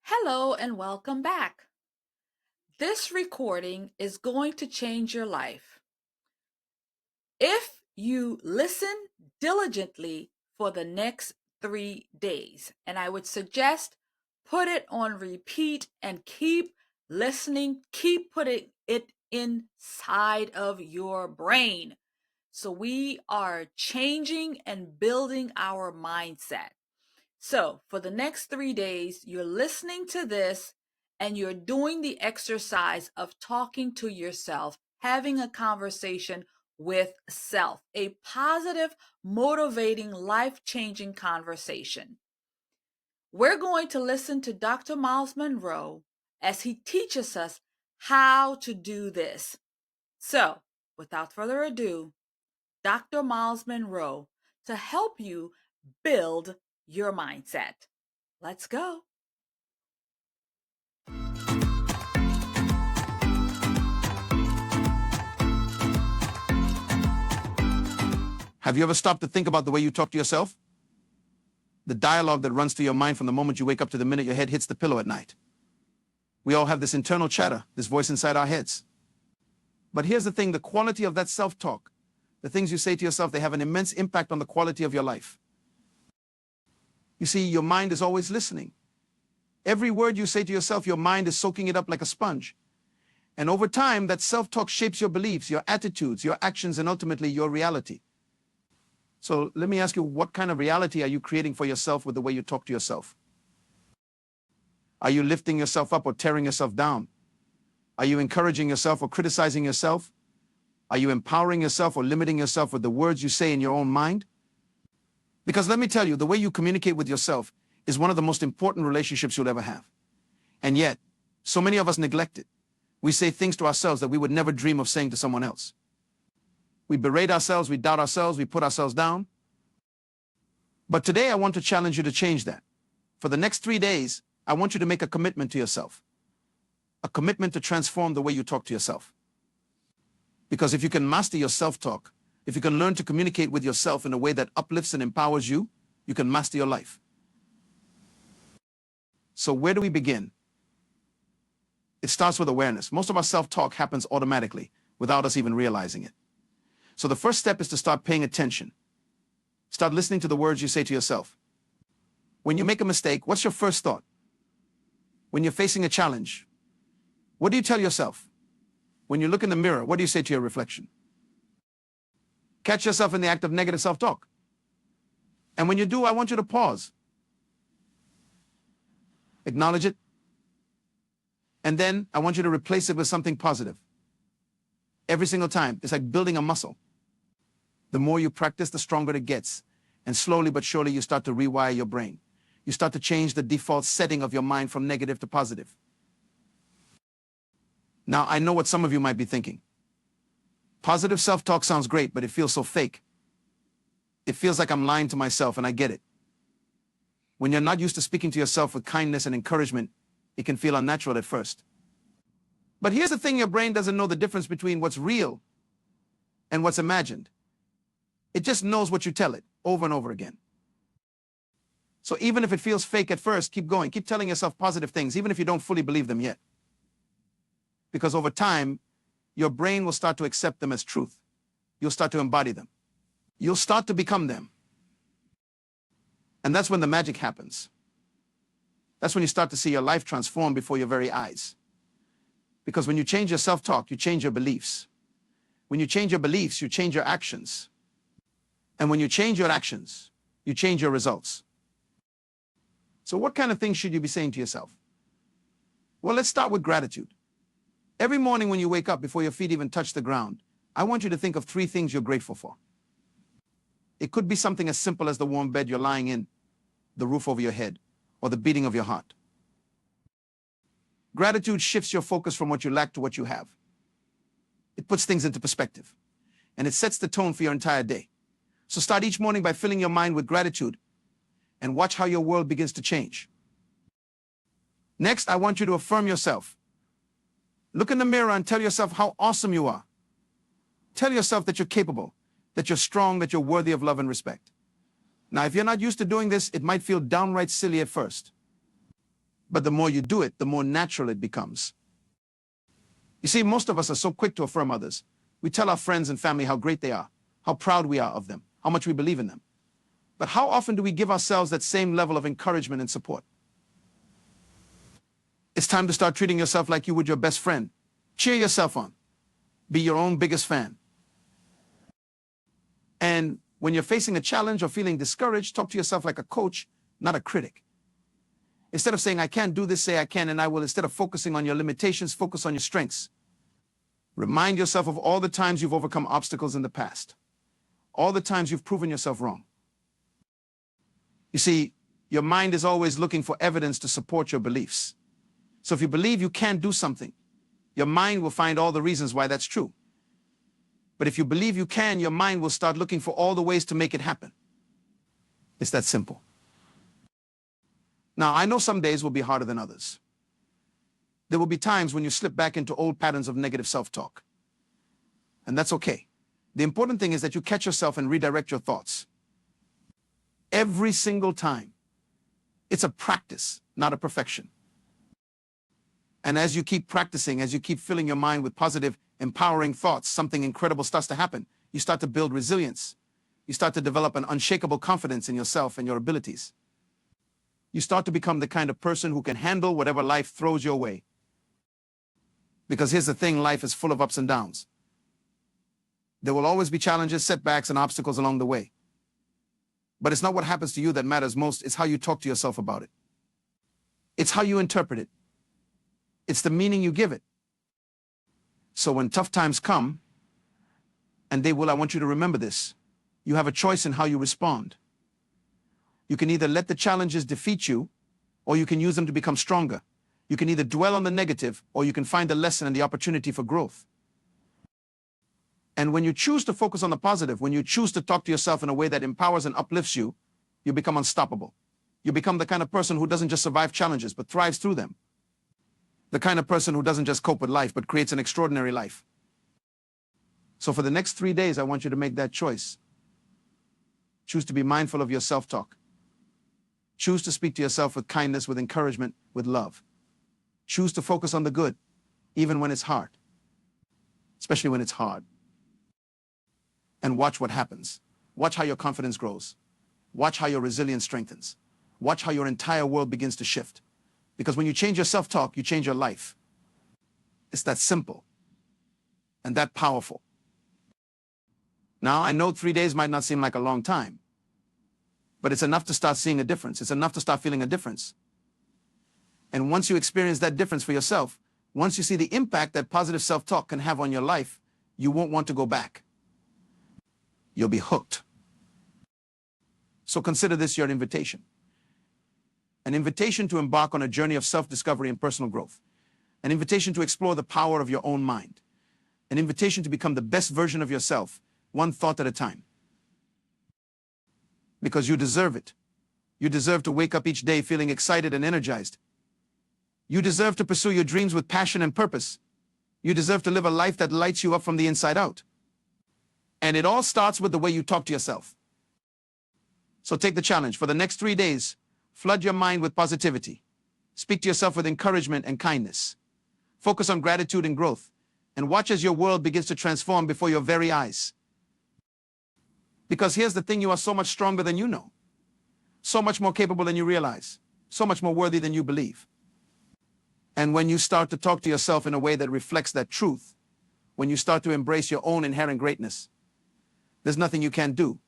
Hello and welcome back. This recording is going to change your life. If you listen diligently for the next 3 days, and I would suggest put it on repeat and keep listening, keep putting it inside of your brain. So we are changing and building our mindset. So, for the next 3 days, you're listening to this and you're doing the exercise of talking to yourself, having a conversation with self, a positive, motivating, life changing conversation. We're going to listen to Dr. Myles Monroe as he teaches us how to do this. So, without further ado, Dr. Myles Monroe to help you build your mindset. Let's go. Have you ever stopped to think about the way you talk to yourself? The dialogue that runs through your mind from the moment you wake up to the minute your head hits the pillow at night. We all have this internal chatter, this voice inside our heads. But here's the thing, the quality of that self-talk, the things you say to yourself, they have an immense impact on the quality of your life. You see, your mind is always listening. Every word you say to yourself, your mind is soaking it up like a sponge. And over time, that self-talk shapes your beliefs, your attitudes, your actions, and ultimately your reality. So let me ask you, what kind of reality are you creating for yourself with the way you talk to yourself? Are you lifting yourself up or tearing yourself down? Are you encouraging yourself or criticizing yourself? Are you empowering yourself or limiting yourself with the words you say in your own mind? Because let me tell you, the way you communicate with yourself is one of the most important relationships you'll ever have. And yet, so many of us neglect it. We say things to ourselves that we would never dream of saying to someone else. We berate ourselves, we doubt ourselves, we put ourselves down. But today I want to challenge you to change that. For the next 3 days, I want you to make a commitment to yourself. A commitment to transform the way you talk to yourself. Because if you can master your self-talk, if you can learn to communicate with yourself in a way that uplifts and empowers you, you can master your life. So where do we begin? It starts with awareness. Most of our self-talk happens automatically without us even realizing it. So the first step is to start paying attention. Start listening to the words you say to yourself. When you make a mistake, what's your first thought? When you're facing a challenge, what do you tell yourself? When you look in the mirror, what do you say to your reflection? Catch yourself in the act of negative self-talk. And when you do, I want you to pause. Acknowledge it. And then I want you to replace it with something positive. Every single time. It's like building a muscle. The more you practice, the stronger it gets. And slowly but surely, you start to rewire your brain. You start to change the default setting of your mind from negative to positive. Now, I know what some of you might be thinking. Positive self-talk sounds great, but it feels so fake. It feels like I'm lying to myself, and I get it. When you're not used to speaking to yourself with kindness and encouragement, it can feel unnatural at first. But here's the thing, your brain doesn't know the difference between what's real and what's imagined. It just knows what you tell it over and over again. So even if it feels fake at first, keep going. Keep telling yourself positive things, even if you don't fully believe them yet. Because over time, your brain will start to accept them as truth. You'll start to embody them. You'll start to become them. And that's when the magic happens. That's when you start to see your life transform before your very eyes. Because when you change your self-talk, you change your beliefs. When you change your beliefs, you change your actions. And when you change your actions, you change your results. So what kind of things should you be saying to yourself? Well, let's start with gratitude. Every morning when you wake up, before your feet even touch the ground, I want you to think of 3 things you're grateful for. It could be something as simple as the warm bed you're lying in, the roof over your head, or the beating of your heart. Gratitude shifts your focus from what you lack to what you have. It puts things into perspective, and it sets the tone for your entire day. So start each morning by filling your mind with gratitude and watch how your world begins to change. Next, I want you to affirm yourself. Look in the mirror and tell yourself how awesome you are. Tell yourself that you're capable, that you're strong, that you're worthy of love and respect. Now, if you're not used to doing this, it might feel downright silly at first. But the more you do it, the more natural it becomes. You see, most of us are so quick to affirm others. We tell our friends and family how great they are, how proud we are of them, how much we believe in them. But how often do we give ourselves that same level of encouragement and support? It's time to start treating yourself like you would your best friend. Cheer yourself on. Be your own biggest fan. And when you're facing a challenge or feeling discouraged, talk to yourself like a coach, not a critic. Instead of saying, I can't do this, say I can and I will. Instead of focusing on your limitations, focus on your strengths. Remind yourself of all the times you've overcome obstacles in the past. All the times you've proven yourself wrong. You see, your mind is always looking for evidence to support your beliefs. So if you believe you can't do something, your mind will find all the reasons why that's true. But if you believe you can, your mind will start looking for all the ways to make it happen. It's that simple. Now, I know some days will be harder than others. There will be times when you slip back into old patterns of negative self-talk. And that's okay. The important thing is that you catch yourself and redirect your thoughts. Every single time. It's a practice, not a perfection. And as you keep practicing, as you keep filling your mind with positive, empowering thoughts, something incredible starts to happen. You start to build resilience. You start to develop an unshakable confidence in yourself and your abilities. You start to become the kind of person who can handle whatever life throws your way. Because here's the thing, life is full of ups and downs. There will always be challenges, setbacks, and obstacles along the way. But it's not what happens to you that matters most, it's how you talk to yourself about it. It's how you interpret it. It's the meaning you give it. So when tough times come, and they will, I want you to remember this, you have a choice in how you respond. You can either let the challenges defeat you, or you can use them to become stronger. You can either dwell on the negative, or you can find the lesson and the opportunity for growth. And when you choose to focus on the positive, when you choose to talk to yourself in a way that empowers and uplifts you, you become unstoppable. You become the kind of person who doesn't just survive challenges, but thrives through them. The kind of person who doesn't just cope with life, but creates an extraordinary life. So for the next 3 days, I want you to make that choice. Choose to be mindful of your self-talk. Choose to speak to yourself with kindness, with encouragement, with love. Choose to focus on the good, even when it's hard. Especially when it's hard. And watch what happens. Watch how your confidence grows. Watch how your resilience strengthens. Watch how your entire world begins to shift. Because when you change your self-talk, you change your life. It's that simple and that powerful. Now, I know 3 days might not seem like a long time, but it's enough to start seeing a difference. It's enough to start feeling a difference. And once you experience that difference for yourself, once you see the impact that positive self-talk can have on your life, you won't want to go back. You'll be hooked. So consider this your invitation. An invitation to embark on a journey of self-discovery and personal growth. An invitation to explore the power of your own mind. An invitation to become the best version of yourself, one thought at a time. Because you deserve it. You deserve to wake up each day feeling excited and energized. You deserve to pursue your dreams with passion and purpose. You deserve to live a life that lights you up from the inside out. And it all starts with the way you talk to yourself. So take the challenge. For the next 3 days, flood your mind with positivity. Speak to yourself with encouragement and kindness. Focus on gratitude and growth. And watch as your world begins to transform before your very eyes. Because here's the thing, you are so much stronger than you know. So much more capable than you realize. So much more worthy than you believe. And when you start to talk to yourself in a way that reflects that truth, when you start to embrace your own inherent greatness, there's nothing you can't do.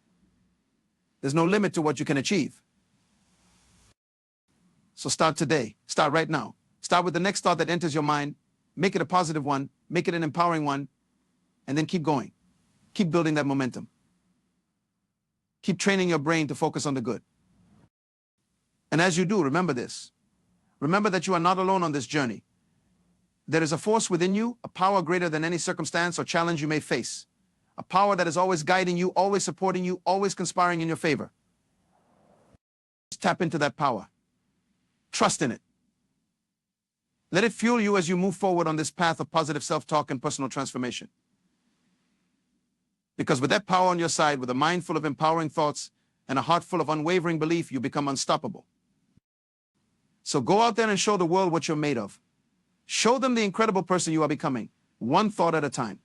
There's no limit to what you can achieve. So start today. Start right now. Start with the next thought that enters your mind. Make it a positive one. Make it an empowering one. And then keep going. Keep building that momentum. Keep training your brain to focus on the good. And as you do, remember this. Remember that you are not alone on this journey. There is a force within you, a power greater than any circumstance or challenge you may face. A power that is always guiding you, always supporting you, always conspiring in your favor. Just tap into that power. Trust in it. Let it fuel you as you move forward on this path of positive self-talk and personal transformation. Because with that power on your side, with a mind full of empowering thoughts and a heart full of unwavering belief, you become unstoppable. So go out there and show the world what you're made of. Show them the incredible person you are becoming, one thought at a time.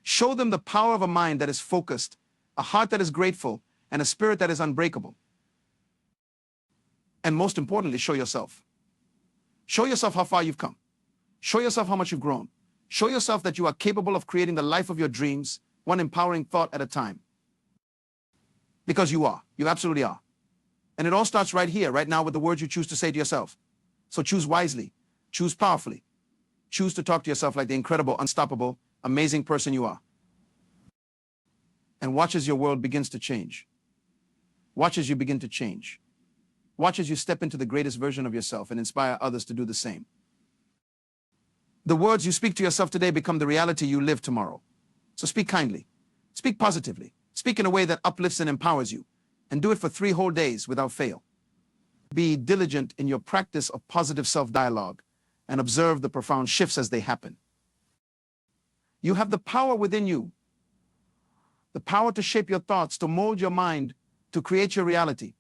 Show them the power of a mind that is focused, a heart that is grateful, and a spirit that is unbreakable. And most importantly, show yourself. Show yourself how far you've come. Show yourself how much you've grown. Show yourself that you are capable of creating the life of your dreams, one empowering thought at a time. Because you are. You absolutely are. And it all starts right here, right now, with the words you choose to say to yourself. So choose wisely. Choose powerfully. Choose to talk to yourself like the incredible, unstoppable, amazing person you are. And watch as your world begins to change. Watch as you begin to change. Watch as you step into the greatest version of yourself and inspire others to do the same. The words you speak to yourself today become the reality you live tomorrow. So speak kindly. Speak positively. Speak in a way that uplifts and empowers you. And do it for 3 whole days without fail. Be diligent in your practice of positive self-dialogue and observe the profound shifts as they happen. You have the power within you. The power to shape your thoughts, to mold your mind, to create your reality.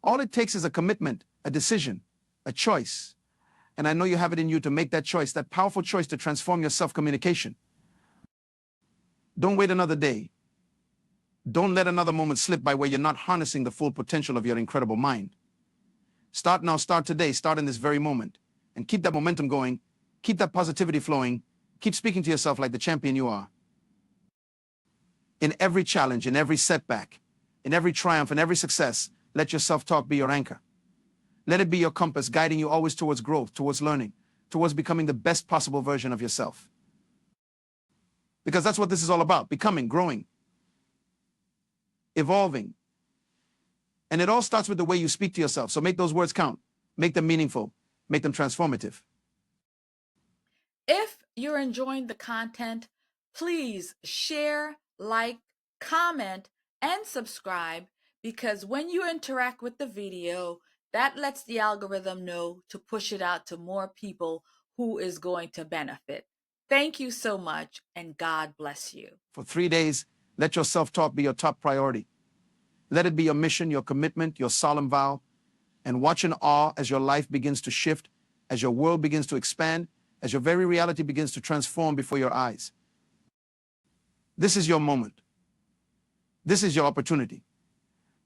All it takes is a commitment, a decision, a choice. And I know you have it in you to make that choice, that powerful choice to transform your self-communication. Don't wait another day. Don't let another moment slip by where you're not harnessing the full potential of your incredible mind. Start now, start today, start in this very moment. And keep that momentum going. Keep that positivity flowing. Keep speaking to yourself like the champion you are. In every challenge, in every setback, in every triumph, in every success, let your self-talk be your anchor. Let it be your compass, guiding you always towards growth, towards learning, towards becoming the best possible version of yourself. Because that's what this is all about, becoming, growing, evolving. And it all starts with the way you speak to yourself. So make those words count. Make them meaningful. Make them transformative. If you're enjoying the content, please share, like, comment, and subscribe, because when you interact with the video, that lets the algorithm know to push it out to more people who is going to benefit. Thank you so much, and God bless you. For 3 days, let your self-talk be your top priority. Let it be your mission, your commitment, your solemn vow, and watch in awe as your life begins to shift, as your world begins to expand, as your very reality begins to transform before your eyes. This is your moment. This is your opportunity.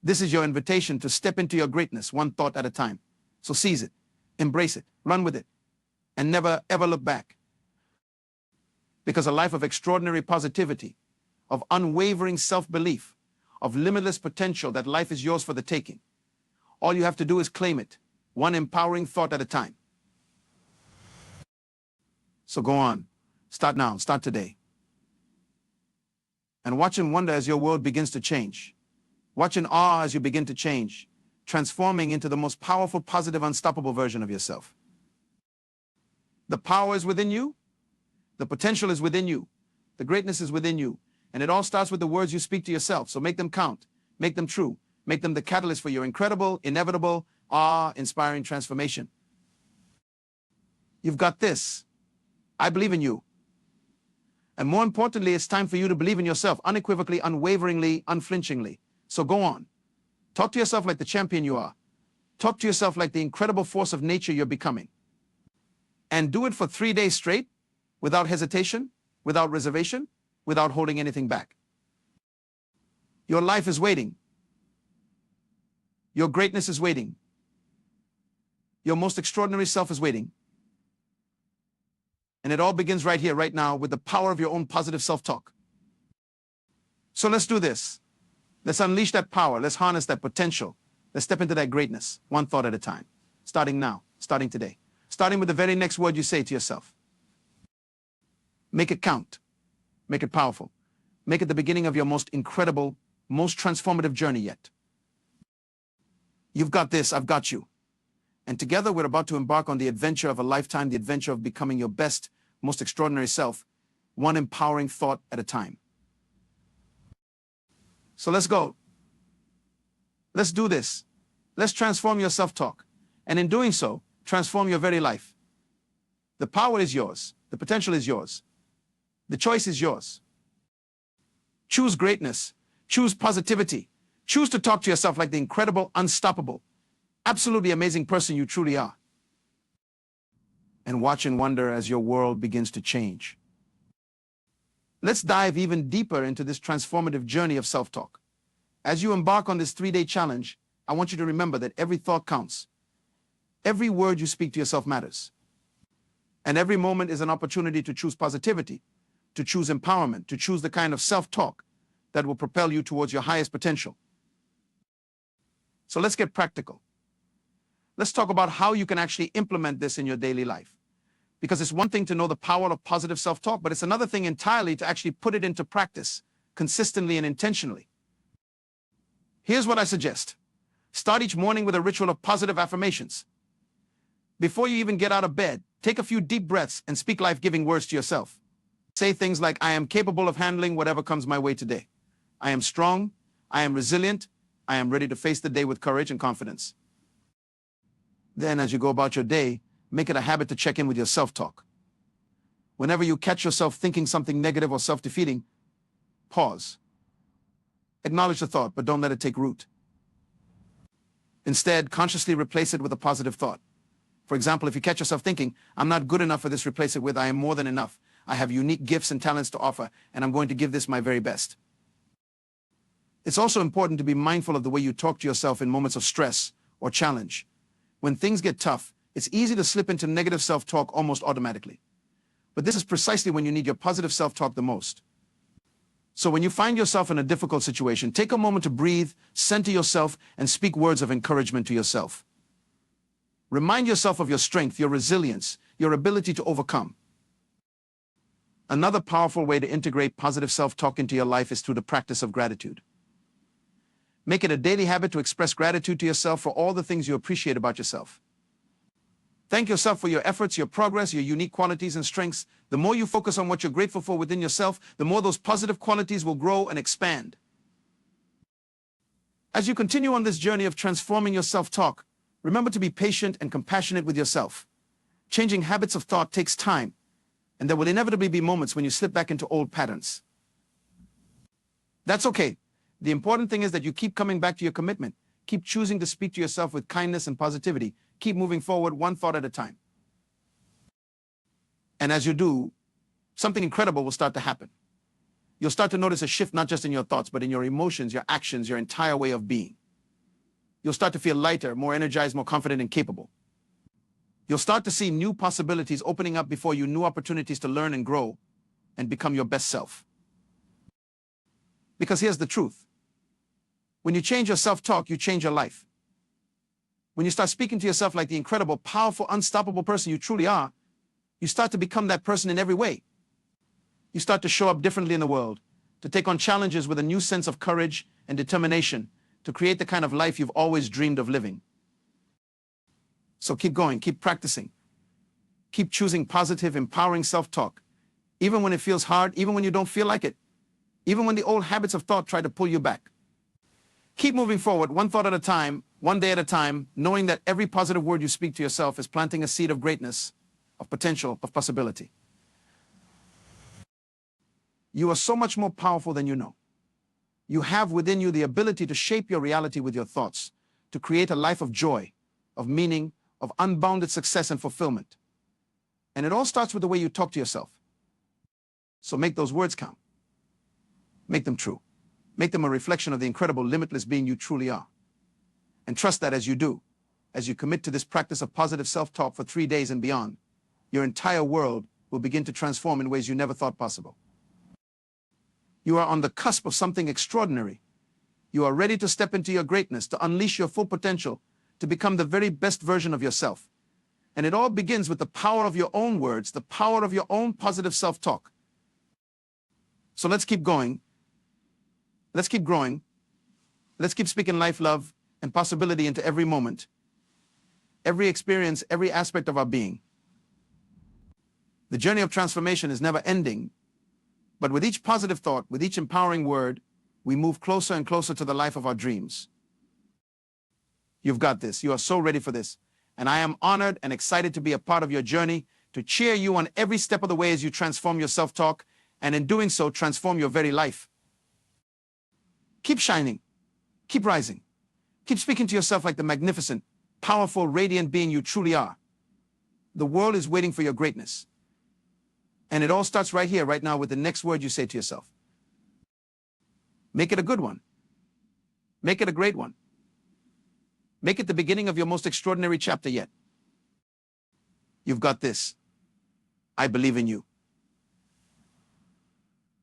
This is your invitation to step into your greatness, one thought at a time. So seize it, embrace it, run with it, and never, ever look back. Because a life of extraordinary positivity, of unwavering self-belief, of limitless potential, that life is yours for the taking. All you have to do is claim it, one empowering thought at a time. So go on. Start now. Start today. And watch and wonder as your world begins to change. Watch in awe as you begin to change, transforming into the most powerful, positive, unstoppable version of yourself. The power is within you. The potential is within you. The greatness is within you. And it all starts with the words you speak to yourself. So make them count. Make them true. Make them the catalyst for your incredible, inevitable, awe-inspiring transformation. You've got this. I believe in you. And more importantly, it's time for you to believe in yourself unequivocally, unwaveringly, unflinchingly. So go on. Talk to yourself like the champion you are. Talk to yourself like the incredible force of nature you're becoming. And do it for 3 days straight, without hesitation, without reservation, without holding anything back. Your life is waiting. Your greatness is waiting. Your most extraordinary self is waiting. And it all begins right here, right now, with the power of your own positive self-talk. So let's do this. Let's unleash that power. Let's harness that potential. Let's step into that greatness, one thought at a time. Starting now, starting today. Starting with the very next word you say to yourself. Make it count. Make it powerful. Make it the beginning of your most incredible, most transformative journey yet. You've got this, I've got you. And together we're about to embark on the adventure of a lifetime, the adventure of becoming your best, most extraordinary self, one empowering thought at a time. So let's go. Let's do this. Let's transform your self-talk. And in doing so, transform your very life. The power is yours. The potential is yours. The choice is yours. Choose greatness. Choose positivity. Choose to talk to yourself like the incredible, unstoppable, absolutely amazing person you truly are. and watch and wonder as your world begins to change. Let's dive even deeper into this transformative journey of self-talk. As you embark on this 3-day challenge, I want you to remember that every thought counts. Every word you speak to yourself matters. And every moment is an opportunity to choose positivity, to choose empowerment, to choose the kind of self-talk that will propel you towards your highest potential. So let's get practical. Let's talk about how you can actually implement this in your daily life. Because it's one thing to know the power of positive self-talk, but it's another thing entirely to actually put it into practice consistently and intentionally. Here's what I suggest. Start each morning with a ritual of positive affirmations. Before you even get out of bed, take a few deep breaths and speak life-giving words to yourself. Say things like, I am capable of handling whatever comes my way today. I am strong. I am resilient. I am ready to face the day with courage and confidence. Then, as you go about your day, make it a habit to check in with your self-talk. Whenever you catch yourself thinking something negative or self-defeating, pause. Acknowledge the thought, but don't let it take root. Instead, consciously replace it with a positive thought. For example, if you catch yourself thinking, I'm not good enough for this, replace it with, I am more than enough. I have unique gifts and talents to offer, and I'm going to give this my very best. It's also important to be mindful of the way you talk to yourself in moments of stress or challenge. When things get tough, it's easy to slip into negative self-talk almost automatically. But this is precisely when you need your positive self-talk the most. So when you find yourself in a difficult situation, take a moment to breathe, center yourself, and speak words of encouragement to yourself. Remind yourself of your strength, your resilience, your ability to overcome. Another powerful way to integrate positive self-talk into your life is through the practice of gratitude. Make it a daily habit to express gratitude to yourself for all the things you appreciate about yourself. Thank yourself for your efforts, your progress, your unique qualities and strengths. The more you focus on what you're grateful for within yourself, the more those positive qualities will grow and expand. As you continue on this journey of transforming your self-talk, remember to be patient and compassionate with yourself. Changing habits of thought takes time, and there will inevitably be moments when you slip back into old patterns. That's okay. The important thing is that you keep coming back to your commitment. Keep choosing to speak to yourself with kindness and positivity. Keep moving forward one thought at a time. And as you do, something incredible will start to happen. You'll start to notice a shift not just in your thoughts, but in your emotions, your actions, your entire way of being. You'll start to feel lighter, more energized, more confident, and capable. You'll start to see new possibilities opening up before you, new opportunities to learn and grow and become your best self. Because here's the truth. When you change your self-talk, you change your life. When you start speaking to yourself like the incredible, powerful, unstoppable person you truly are, you start to become that person in every way. You start to show up differently in the world, to take on challenges with a new sense of courage and determination, to create the kind of life you've always dreamed of living. So keep going, keep practicing. Keep choosing positive, empowering self-talk, even when it feels hard, even when you don't feel like it, even when the old habits of thought try to pull you back. Keep moving forward, one thought at a time, one day at a time, knowing that every positive word you speak to yourself is planting a seed of greatness, of potential, of possibility. You are so much more powerful than you know. You have within you the ability to shape your reality with your thoughts, to create a life of joy, of meaning, of unbounded success and fulfillment. And it all starts with the way you talk to yourself. So make those words count. Make them true. Make them a reflection of the incredible, limitless being you truly are. And trust that as you do, as you commit to this practice of positive self-talk for 3 days and beyond, your entire world will begin to transform in ways you never thought possible. You are on the cusp of something extraordinary. You are ready to step into your greatness, to unleash your full potential, to become the very best version of yourself. And it all begins with the power of your own words, the power of your own positive self-talk. So let's keep going. Let's keep growing. Let's keep speaking life, love, and possibility into every moment, every experience, every aspect of our being. The journey of transformation is never ending, but with each positive thought, with each empowering word, we move closer and closer to the life of our dreams. You've got this. You are so ready for this. And I am honored and excited to be a part of your journey, to cheer you on every step of the way as you transform your self-talk, and in doing so, transform your very life. Keep shining. Keep rising. Keep speaking to yourself like the magnificent, powerful, radiant being you truly are. The world is waiting for your greatness. And it all starts right here, right now, with the next word you say to yourself. Make it a good one. Make it a great one. Make it the beginning of your most extraordinary chapter yet. You've got this. I believe in you.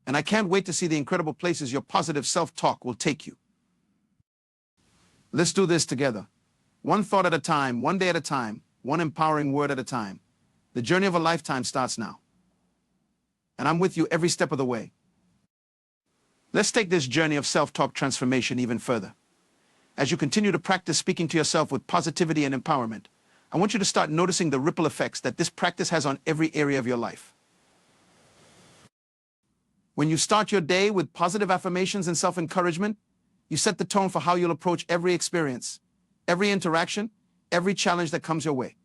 And I can't wait to see the incredible places your positive self-talk will take you. Let's do this together. One thought at a time, one day at a time, one empowering word at a time. The journey of a lifetime starts now. And I'm with you every step of the way. Let's take this journey of self-talk transformation even further. As you continue to practice speaking to yourself with positivity and empowerment, I want you to start noticing the ripple effects that this practice has on every area of your life. When you start your day with positive affirmations and self-encouragement, you set the tone for how you'll approach every experience, every interaction, every challenge that comes your way.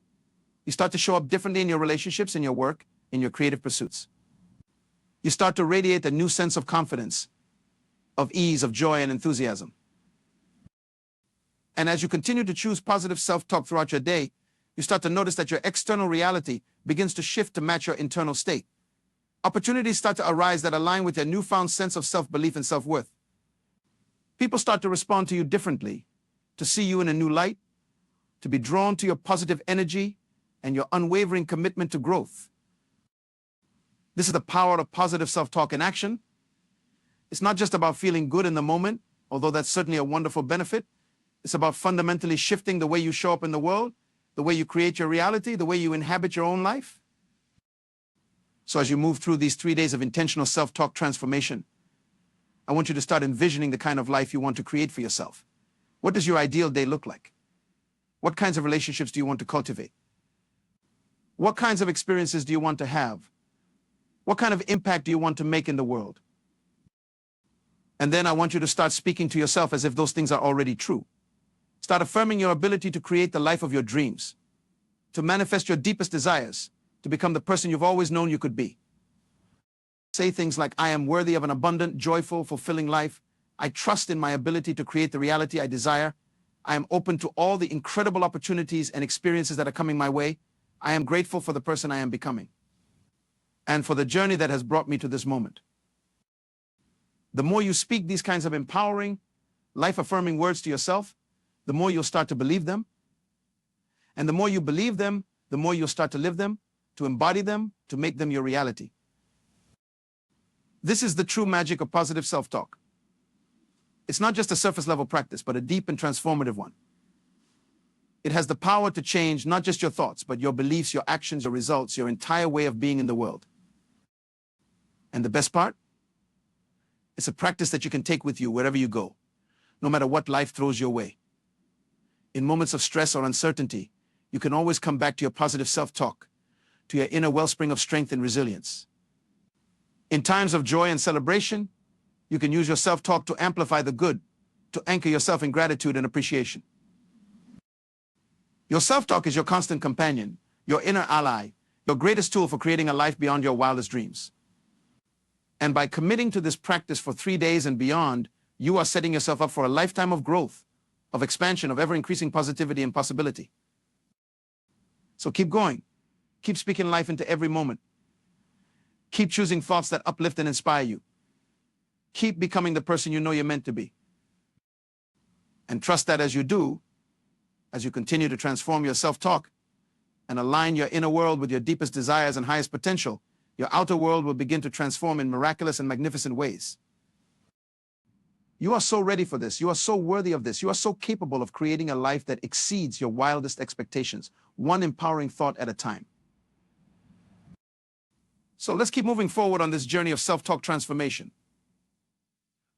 You start to show up differently in your relationships, in your work, in your creative pursuits. You start to radiate a new sense of confidence, of ease, of joy, and enthusiasm. And as you continue to choose positive self-talk throughout your day, you start to notice that your external reality begins to shift to match your internal state. Opportunities start to arise that align with your newfound sense of self-belief and self-worth. People start to respond to you differently, to see you in a new light, to be drawn to your positive energy and your unwavering commitment to growth. This is the power of positive self-talk in action. It's not just about feeling good in the moment, although that's certainly a wonderful benefit. It's about fundamentally shifting the way you show up in the world, the way you create your reality, the way you inhabit your own life. So as you move through these 3 days of intentional self-talk transformation, I want you to start envisioning the kind of life you want to create for yourself. What does your ideal day look like? What kinds of relationships do you want to cultivate? What kinds of experiences do you want to have? What kind of impact do you want to make in the world? And then I want you to start speaking to yourself as if those things are already true. Start affirming your ability to create the life of your dreams, to manifest your deepest desires, to become the person you've always known you could be. Say things like, I am worthy of an abundant, joyful, fulfilling life. I trust in my ability to create the reality I desire. I am open to all the incredible opportunities and experiences that are coming my way. I am grateful for the person I am becoming and for the journey that has brought me to this moment. The more you speak these kinds of empowering, life-affirming words to yourself, the more you'll start to believe them. And the more you believe them, the more you'll start to live them, to embody them, to make them your reality. This is the true magic of positive self-talk. It's not just a surface-level practice, but a deep and transformative one. It has the power to change not just your thoughts, but your beliefs, your actions, your results, your entire way of being in the world. And the best part? It's a practice that you can take with you wherever you go, no matter what life throws your way. In moments of stress or uncertainty, you can always come back to your positive self-talk, to your inner wellspring of strength and resilience. In times of joy and celebration, you can use your self-talk to amplify the good, to anchor yourself in gratitude and appreciation. Your self-talk is your constant companion, your inner ally, your greatest tool for creating a life beyond your wildest dreams. And by committing to this practice for 3 days and beyond, you are setting yourself up for a lifetime of growth, of expansion, of ever-increasing positivity and possibility. So keep going. Keep speaking life into every moment. Keep choosing thoughts that uplift and inspire you. Keep becoming the person you know you're meant to be. And trust that as you do, as you continue to transform your self-talk and align your inner world with your deepest desires and highest potential, your outer world will begin to transform in miraculous and magnificent ways. You are so ready for this. You are so worthy of this. You are so capable of creating a life that exceeds your wildest expectations, one empowering thought at a time. So let's keep moving forward on this journey of self-talk transformation.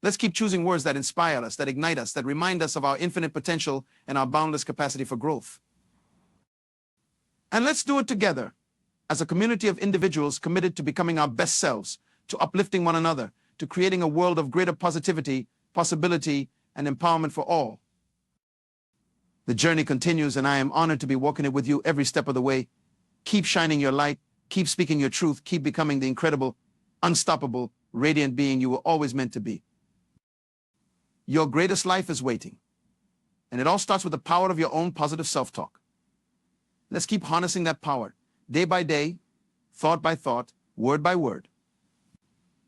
Let's keep choosing words that inspire us, that ignite us, that remind us of our infinite potential and our boundless capacity for growth. And let's do it together as a community of individuals committed to becoming our best selves, to uplifting one another, to creating a world of greater positivity, possibility, and empowerment for all. The journey continues, and I am honored to be walking it with you every step of the way. Keep shining your light, keep speaking your truth, keep becoming the incredible, unstoppable, radiant being you were always meant to be. Your greatest life is waiting, and it all starts with the power of your own positive self-talk. Let's keep harnessing that power, day by day, thought by thought, word by word.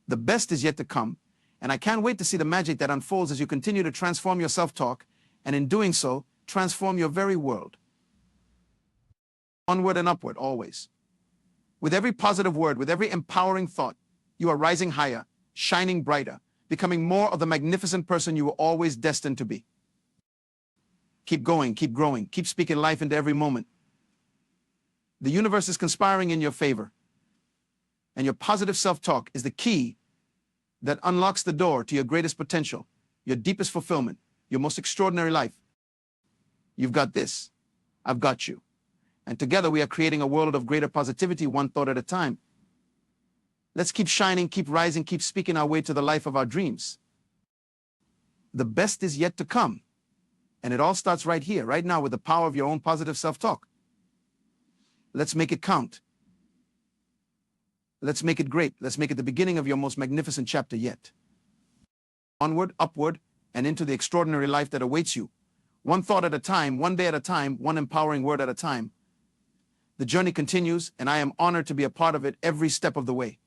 The best is yet to come, and I can't wait to see the magic that unfolds as you continue to transform your self-talk, and in doing so, transform your very world. Onward and upward, always. With every positive word, with every empowering thought, you are rising higher, shining brighter, becoming more of the magnificent person you were always destined to be. Keep going, keep growing, keep speaking life into every moment. The universe is conspiring in your favor, and your positive self-talk is the key that unlocks the door to your greatest potential, your deepest fulfillment, your most extraordinary life. You've got this. I've got you. And together we are creating a world of greater positivity, one thought at a time. Let's keep shining, keep rising, keep speaking our way to the life of our dreams. The best is yet to come. And it all starts right here, right now, with the power of your own positive self-talk. Let's make it count. Let's make it great. Let's make it the beginning of your most magnificent chapter yet. Onward, upward, and into the extraordinary life that awaits you. One thought at a time, one day at a time, one empowering word at a time. The journey continues, and I am honored to be a part of it every step of the way.